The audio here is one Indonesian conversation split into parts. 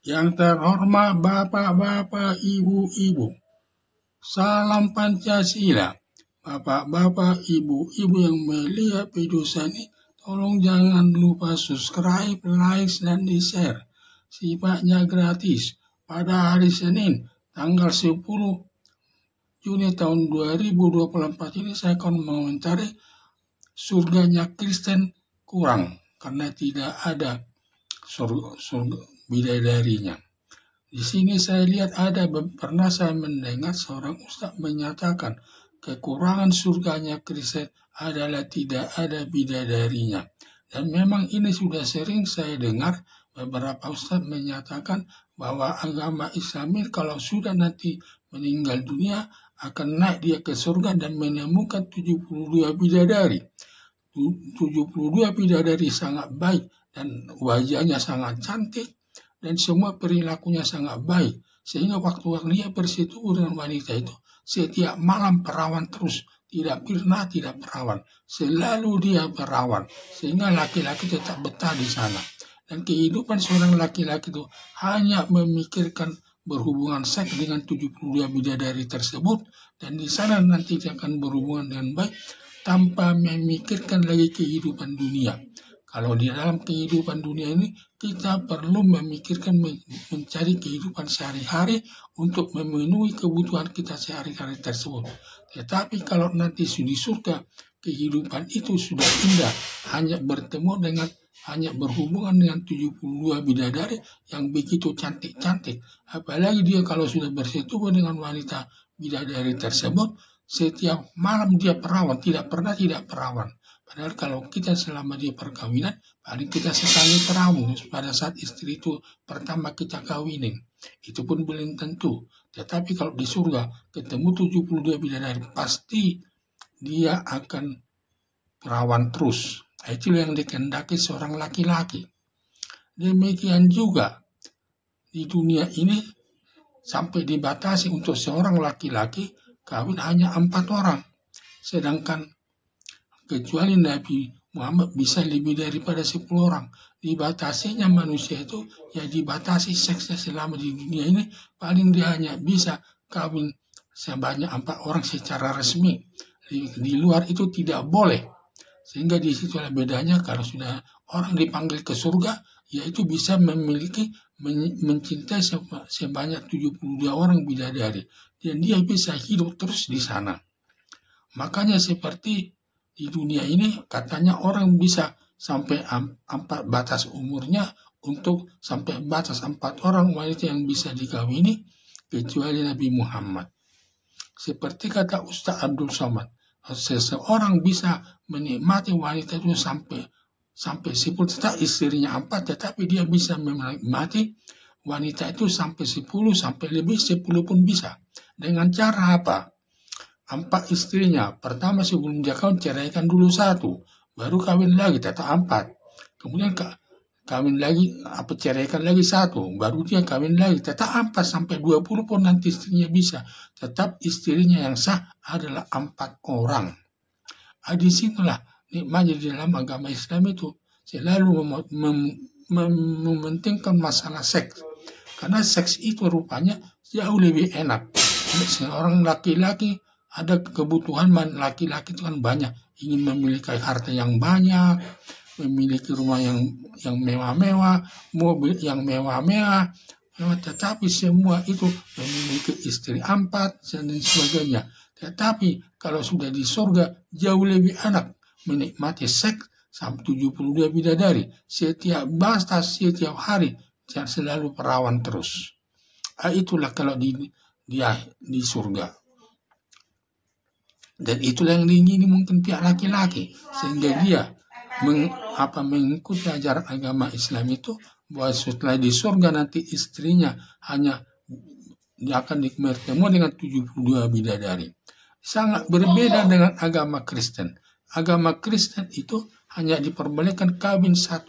Yang terhormat Bapak-Bapak, Ibu-Ibu, salam Pancasila. Bapak-bapak, Ibu-Ibu yang melihat video saya ini, tolong jangan lupa subscribe, like, dan di-share. Sifatnya gratis. Pada hari Senin, tanggal 10 Juni tahun 2024 ini saya akan mengomentari surganya Kristen kurang karena tidak ada surga bidadarinya. Di sini saya lihat pernah saya mendengar seorang ustaz menyatakan kekurangan surganya Kristen adalah tidak ada bidadarinya. Dan memang ini sudah sering saya dengar beberapa ustaz menyatakan bahwa agama Islam kalau sudah nanti meninggal dunia akan naik dia ke surga dan menemukan 72 bidadari. 72 bidadari sangat baik dan wajahnya sangat cantik dan semua perilakunya sangat baik. Sehingga waktu dia bersetubuh dengan wanita itu, setiap malam perawan terus. Tidak pernah tidak perawan. Selalu dia perawan. Sehingga laki-laki tetap betah di sana. Dan kehidupan seorang laki-laki itu hanya memikirkan berhubungan seks dengan 72 bidadari tersebut. Dan di sana nanti dia akan berhubungan dengan baik tanpa memikirkan lagi kehidupan dunia. Kalau di dalam kehidupan dunia ini, kita perlu memikirkan mencari kehidupan sehari-hari untuk memenuhi kebutuhan kita sehari-hari tersebut. Tetapi kalau nanti di surga, kehidupan itu sudah indah, hanya berhubungan dengan 72 bidadari yang begitu cantik-cantik. Apalagi dia kalau sudah bersetubuh dengan wanita bidadari tersebut, setiap malam dia perawan, tidak pernah tidak perawan. Padahal kalau kita selama dia perkawinan, paling kita sekali perawan pada saat istri itu pertama kita kawinin. Itu pun belum tentu. Tetapi kalau di surga ketemu 72 bidadari, pasti dia akan perawan terus. Itu yang dikehendaki seorang laki-laki. Demikian juga di dunia ini sampai dibatasi untuk seorang laki-laki kawin hanya 4 orang. Sedangkan kecuali Nabi Muhammad bisa lebih daripada 10 orang. Dibatasinya manusia itu ya dibatasi seksnya selama di dunia ini, paling dia hanya bisa kawin sebanyak 4 orang secara resmi. Di luar itu tidak boleh. Sehingga di situlah bedanya kalau sudah orang dipanggil ke surga, yaitu bisa mencintai sebanyak 72 orang bidadari. Dan dia bisa hidup terus di sana. Makanya seperti di dunia ini katanya orang bisa sampai 4 batas umurnya untuk sampai batas 4 orang wanita yang bisa dikawini kecuali Nabi Muhammad. Seperti kata Ustaz Abdul Somad, seseorang bisa menikmati wanita itu sampai 10, tetap istrinya 4, tetapi dia bisa menikmati wanita itu sampai 10, sampai lebih 10 pun bisa. Dengan cara apa? 4 istrinya, pertama sebelum dia kawin ceraikan dulu 1, baru kawin lagi tetap 4. Kemudian kawin lagi, ceraikan lagi 1, baru dia kawin lagi tetap 4 sampai 20 pun nanti istrinya bisa. Tetap istrinya yang sah adalah 4 orang. Di situlah nikmatnya di dalam agama Islam itu selalu mementingkan masalah seks. Karena seks itu rupanya jauh lebih enak. Seorang laki-laki ada kebutuhan laki-laki itu kan banyak, ingin memiliki harta yang banyak, memiliki rumah yang mewah-mewah, mobil yang mewah-mewah, tetapi semua itu memiliki istri 4 dan sebagainya. Tetapi kalau sudah di surga jauh lebih enak menikmati seks sampai 72 bidadari setiap batas, setiap hari selalu perawan terus. Itulah kalau di surga. Dan itulah yang diingini mungkin pihak laki-laki, sehingga dia mengikuti ajaran agama Islam itu, bahwa setelah di surga nanti istrinya hanya dia akan bertemu dengan 72 bidadari. Sangat berbeda dengan agama Kristen. Agama Kristen itu hanya diperbolehkan kawin 1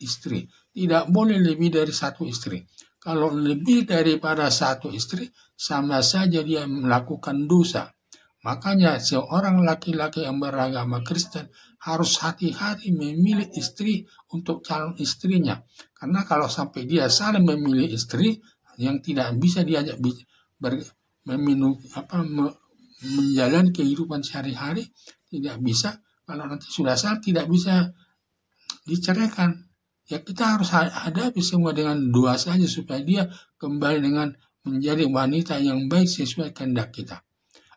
istri, tidak boleh lebih dari 1 istri. Kalau lebih daripada 1 istri, sama saja dia melakukan dosa. Makanya seorang laki-laki yang beragama Kristen harus hati-hati memilih istri untuk calon istrinya. Karena kalau sampai dia salah memilih istri yang tidak bisa diajak menjalani kehidupan sehari-hari, tidak bisa. Kalau nanti sudah salah tidak bisa diceraikan. Ya kita harus hadapi semua dengan doa saja supaya dia kembali dengan menjadi wanita yang baik sesuai kehendak kita.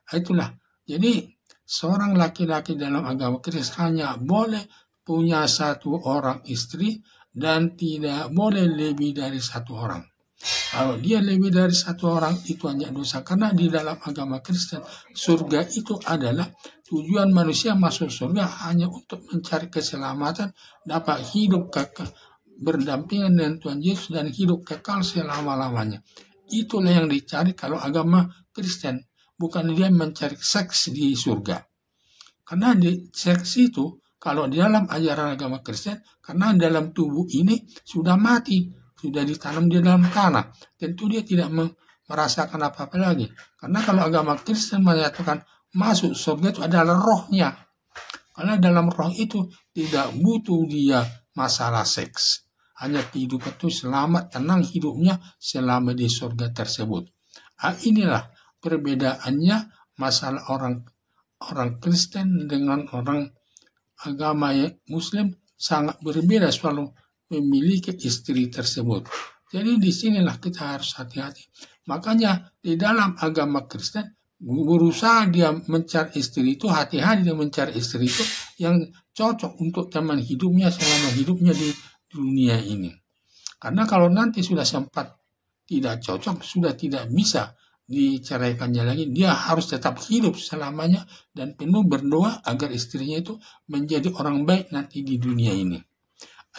Itulah. Jadi seorang laki-laki dalam agama Kristen hanya boleh punya satu orang istri dan tidak boleh lebih dari satu orang. Kalau dia lebih dari satu orang itu hanya dosa. Karena di dalam agama Kristen surga itu adalah tujuan manusia masuk surga hanya untuk mencari keselamatan, dapat hidup berdampingan dengan Tuhan Yesus dan hidup kekal selama-lamanya. Itulah yang dicari kalau agama Kristen. Bukan dia mencari seks di surga. Karena di seks itu, kalau di dalam ajaran agama Kristen, karena dalam tubuh ini sudah mati, sudah ditanam di dalam tanah. Tentu dia tidak merasakan apa-apa lagi. Karena kalau agama Kristen menyatakan masuk surga itu adalah rohnya. Karena dalam roh itu tidak butuh dia masalah seks. Hanya kehidupan itu selamat, tenang hidupnya selama di surga tersebut. Inilah perbedaannya masalah orang Kristen dengan orang agama Muslim sangat berbeda selalu memiliki istri tersebut. Jadi disinilah kita harus hati-hati. Makanya di dalam agama Kristen berusaha dia mencari istri itu, hati-hati dia mencari istri itu yang cocok untuk teman hidupnya selama hidupnya di dunia ini. Karena kalau nanti sudah sempat tidak cocok, sudah tidak bisa diceraikannya lagi, dia harus tetap hidup selamanya dan penuh berdoa agar istrinya itu menjadi orang baik nanti di dunia ini.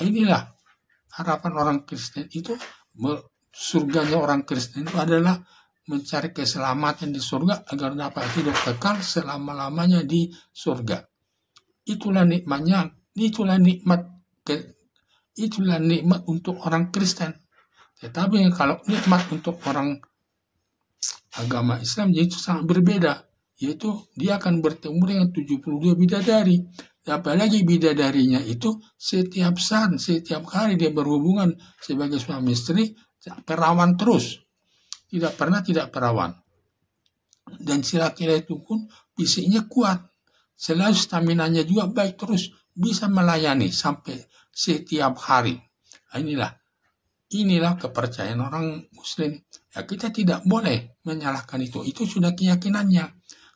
Inilah harapan orang Kristen itu. Surganya orang Kristen itu adalah mencari keselamatan di surga agar dapat hidup kekal selama-lamanya di surga. Itulah nikmatnya, itulah nikmat untuk orang Kristen. Tetapi kalau nikmat untuk orang agama Islam itu sangat berbeda, yaitu dia akan bertemu dengan 72 bidadari. Apalagi bidadarinya itu setiap saat, setiap hari dia berhubungan sebagai suami istri, perawan terus. Tidak pernah tidak perawan. Dan si laki-laki itu pun fisiknya kuat. Selalu staminanya juga baik, terus bisa melayani sampai setiap hari. Inilah kepercayaan orang Muslim. Ya, kita tidak boleh menyalahkan itu. Itu sudah keyakinannya.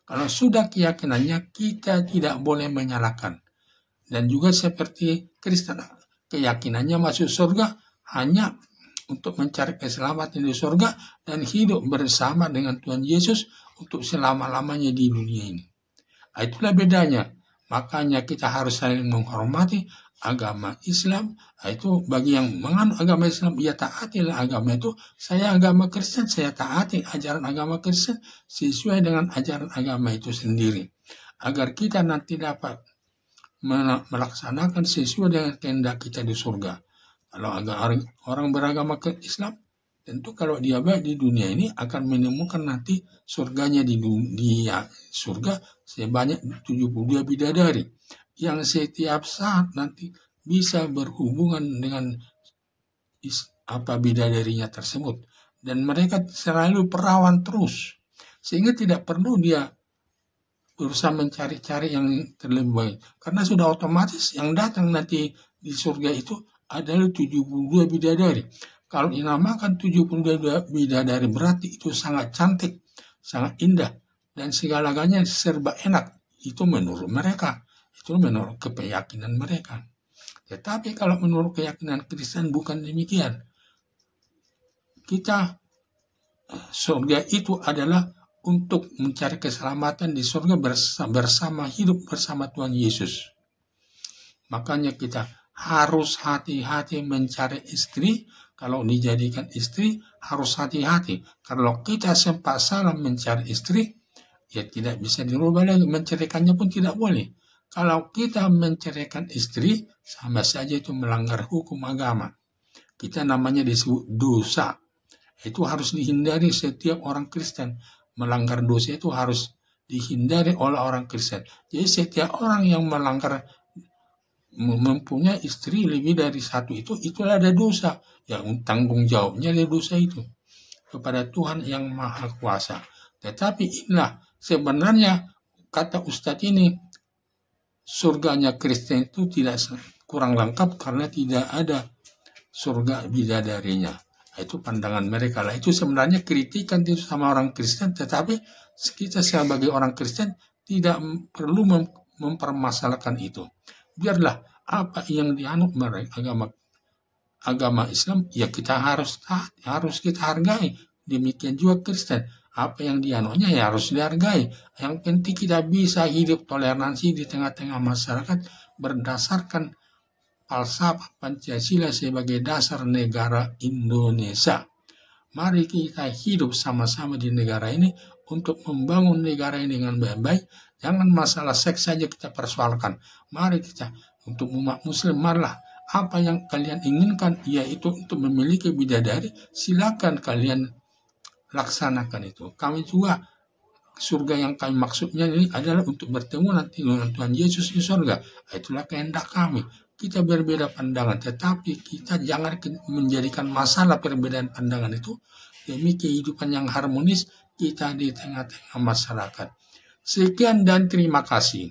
Kalau sudah keyakinannya, kita tidak boleh menyalahkan. Dan juga seperti Kristen, keyakinannya masuk surga hanya untuk mencari keselamatan di surga dan hidup bersama dengan Tuhan Yesus untuk selama-lamanya di dunia ini. Itulah bedanya. Makanya kita harus saling menghormati agama Islam. Itu bagi yang menganut agama Islam, ya taatilah agama itu. Saya agama Kristen, saya taati ajaran agama Kristen sesuai dengan ajaran agama itu sendiri. Agar kita nanti dapat melaksanakan sesuai dengan kehendak kita di surga. Kalau orang beragama ke Islam, tentu kalau dia baik di dunia ini akan menemukan nanti surganya di surga sebanyak 72 bidadari yang setiap saat nanti bisa berhubungan dengan bidadarinya tersebut, dan mereka selalu perawan terus sehingga tidak perlu dia berusaha mencari-cari yang terlebih baik, karena sudah otomatis yang datang nanti di surga itu adalah 72 bidadari. Kalau dinamakan 72 bidadari berarti itu sangat cantik, sangat indah, dan segala-galanya serba enak. Itu menurut mereka, itu menurut keyakinan mereka. Tetapi kalau menurut keyakinan Kristen bukan demikian. Surga itu adalah untuk mencari keselamatan di surga bersama hidup bersama Tuhan Yesus. Makanya kita harus hati-hati mencari istri. Kalau dijadikan istri harus hati-hati. Kalau kita sempat salah mencari istri, ya tidak bisa dirubah lagi. Menceraikannya pun tidak boleh. Kalau kita menceraikan istri, sama saja itu melanggar hukum agama. Kita namanya disebut dosa. Itu harus dihindari setiap orang Kristen. Melanggar dosa itu harus dihindari oleh orang Kristen. Jadi setiap orang yang melanggar mempunyai istri lebih dari satu itulah ada dosa. Yang tanggung jawabnya ada dosa itu kepada Tuhan yang Maha Kuasa. Tetapi inilah sebenarnya kata Ustadz ini, surganya Kristen itu tidak kurang lengkap karena tidak ada surga bidadarinya. Itu pandangan mereka lah. Itu sebenarnya kritikan itu sama orang Kristen, tetapi kita sebagai orang Kristen tidak perlu mempermasalahkan itu. Biarlah apa yang dianut mereka agama Islam, ya kita harus taat, harus kita hargai. Demikian juga Kristen, apa yang dianutnya ya harus dihargai. Yang penting kita bisa hidup toleransi di tengah-tengah masyarakat berdasarkan falsafah Pancasila sebagai dasar negara Indonesia. Mari kita hidup sama-sama di negara ini untuk membangun negara ini dengan baik-baik. Jangan masalah seks saja kita persoalkan. Mari kita untuk umat muslim, marilah apa yang kalian inginkan, yaitu untuk memiliki bidadari, silakan kalian laksanakan itu. Kami juga, surga yang kami maksudnya ini adalah untuk bertemu nanti dengan Tuhan Yesus di surga. Itulah kehendak kami. Kita berbeda pandangan, tetapi kita jangan menjadikan masalah perbedaan pandangan itu demi kehidupan yang harmonis kita di tengah-tengah masyarakat. Sekian dan terima kasih.